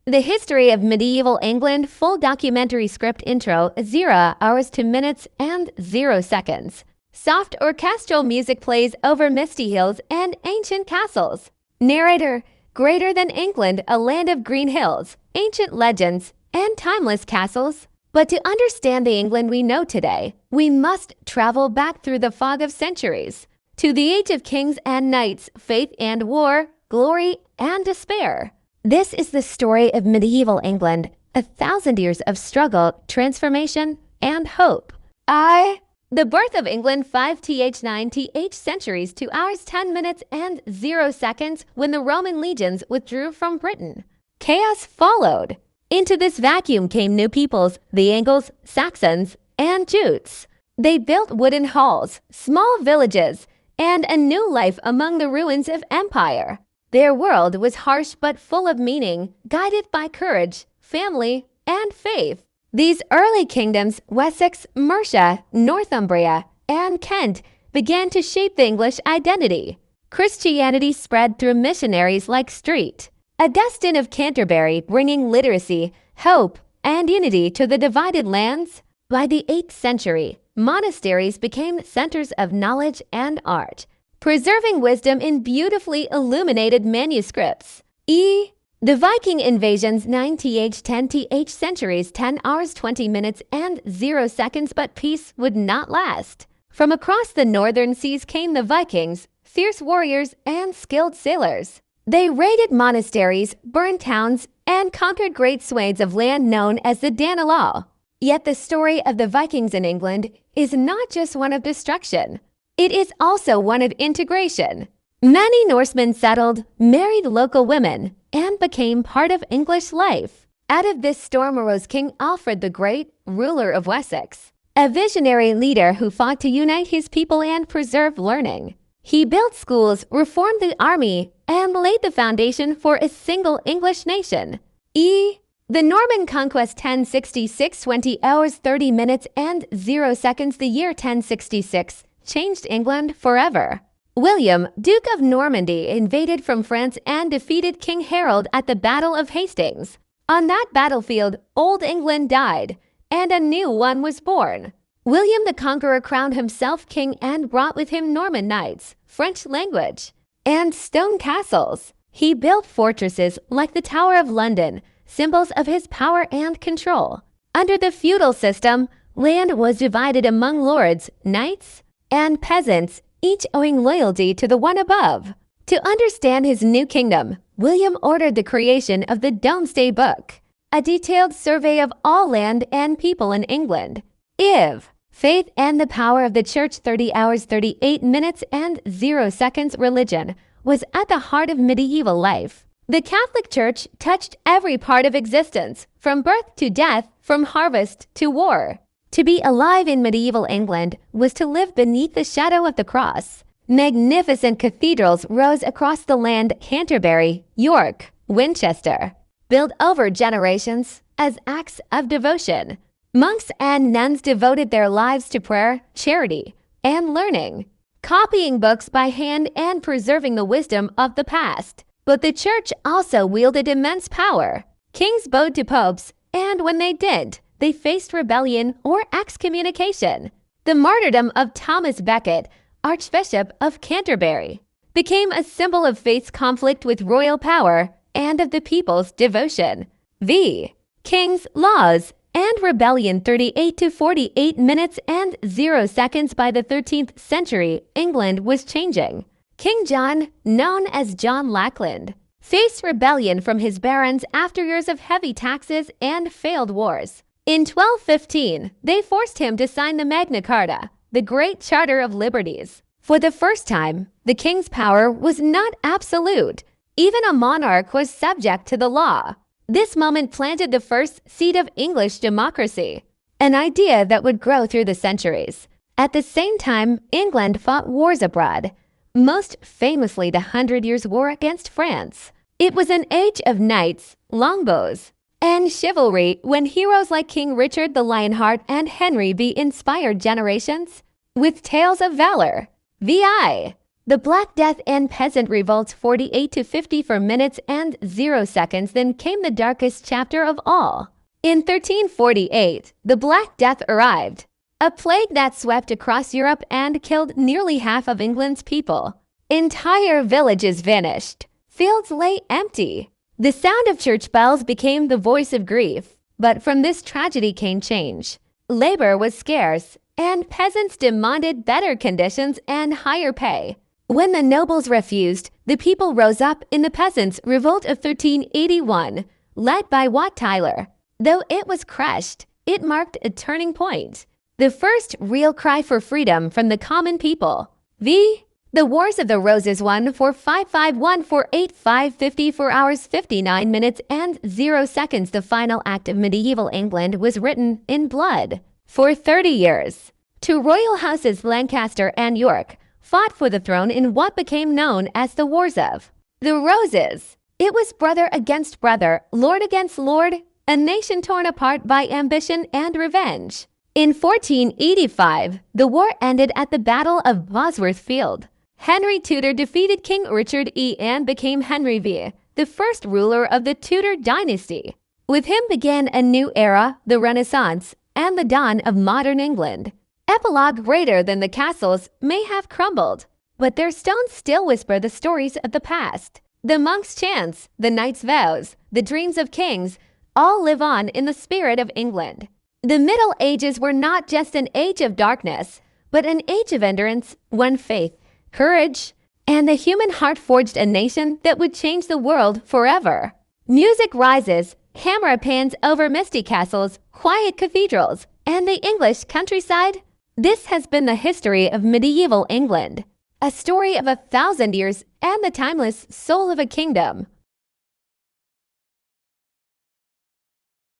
The History of Medieval England full documentary script intro 0 hours to minutes and 0 seconds. Soft orchestral music plays over misty hills and ancient castles. Narrator, greater than England, a land of green hills, ancient legends, and timeless castles. But to understand the England we know today, we must travel back through the fog of centuries, to the age of kings and knights, faith and war, glory and despair. This is the story of medieval England, 1,000 years of struggle, transformation, and hope. The birth of England 5th centuries, 2 hours 10 minutes and 0 seconds when the Roman legions withdrew from Britain. Chaos followed. Into this vacuum came new peoples, the Anglo-Saxons and Jutes. They built wooden halls, small villages, and a new life among the ruins of empire. Their world was harsh but full of meaning, guided by courage, family, and faith. These early kingdoms, Wessex, Mercia, Northumbria, and Kent, began to shape the English identity. Christianity spread through missionaries like Street, Augustine of Canterbury, bringing literacy, hope, and unity to the divided lands. By the 8th century, monasteries became centers of knowledge and art, preserving wisdom in beautifully illuminated manuscripts. The Viking invasions 9th centuries, 10 hours 20 minutes and 0 seconds, but peace would not last. From across the northern seas came the Vikings, fierce warriors and skilled sailors. They raided monasteries, burned towns, and conquered great swathes of land known as the Danelaw. Yet the story of the Vikings in England is not just one of destruction. It is also one of integration. Many Norsemen settled, married local women, and became part of English life. Out of this storm arose King Alfred the Great, ruler of Wessex, a visionary leader who fought to unite his people and preserve learning. He built schools, reformed the army, and laid the foundation for a single English nation. The Norman Conquest 1066, 20 hours 30 minutes and 0 seconds. The year 1066 changed England forever. William, Duke of Normandy, invaded from France and defeated King Harold at the Battle of Hastings. On that battlefield, Old England died, and a new one was born. William the Conqueror crowned himself king and brought with him Norman knights, French language, and stone castles. He built fortresses like the Tower of London, symbols of his power and control. Under the feudal system, land was divided among lords, knights, and peasants, each owing loyalty to the one above. To understand his new kingdom, William ordered the creation of the Domesday Book, a detailed survey of all land and people in England. Faith and the power of the Church 30 hours 38 minutes and 0 seconds. Religion was at the heart of medieval life. The Catholic Church touched every part of existence, from birth to death, from harvest to war. To be alive in medieval England was to live beneath the shadow of the cross. Magnificent cathedrals rose across the land: Canterbury, York, Winchester, built over generations as acts of devotion. Monks and nuns devoted their lives to prayer, charity, and learning, copying books by hand and preserving the wisdom of the past. But the church also wielded immense power. Kings bowed to popes, and when they didn't, they faced rebellion or excommunication. The martyrdom of Thomas Becket, Archbishop of Canterbury, became a symbol of faith's conflict with royal power and of the people's devotion. King's laws and rebellion 38 to 48 minutes and 0 seconds. By the 13th century, England was changing. King John, known as John Lackland, faced rebellion from his barons after years of heavy taxes and failed wars. In 1215, they forced him to sign the Magna Carta, the Great Charter of Liberties. For the first time, the king's power was not absolute. Even a monarch was subject to the law. This moment planted the first seed of English democracy, an idea that would grow through the centuries. At the same time, England fought wars abroad, most famously the 100 Years' War against France. It was an age of knights, longbows, and chivalry when heroes like King Richard the Lionheart and Henry V inspired generations with tales of valor. The Black Death and Peasant Revolts 48 to 54 minutes and 0 seconds. Then came the darkest chapter of all. In 1348, the Black Death arrived, a plague that swept across Europe and killed nearly half of England's people. Entire villages vanished. Fields lay empty. The sound of church bells became the voice of grief. But from this tragedy came change. Labor was scarce, and peasants demanded better conditions and higher pay. When the nobles refused, the people rose up in the Peasants' Revolt of 1381, led by Wat Tyler. Though it was crushed, it marked a turning point. The first real cry for freedom from the common people. The Wars of the Roses won for 551-485-54 hours 59 minutes and 0 seconds. The final act of medieval England was written in blood. For 30 years, two royal houses Lancaster and York fought for the throne in what became known as the Wars of the Roses. It was brother against brother, lord against lord, a nation torn apart by ambition and revenge. In 1485, the war ended at the Battle of Bosworth Field. Henry Tudor defeated King Richard and became Henry V, the first ruler of the Tudor dynasty. With him began a new era, the Renaissance, and the dawn of modern England. Epilogue: greater than the castles may have crumbled, but their stones still whisper the stories of the past. The monk's chants, the knight's vows, the dreams of kings, all live on in the spirit of England. The Middle Ages were not just an age of darkness, but an age of endurance, when faith, courage, and the human heart forged a nation that would change the world forever. Music rises, camera pans over misty castles, quiet cathedrals, and the English countryside. This has been the history of medieval England, a story of 1,000 years and the timeless soul of a kingdom.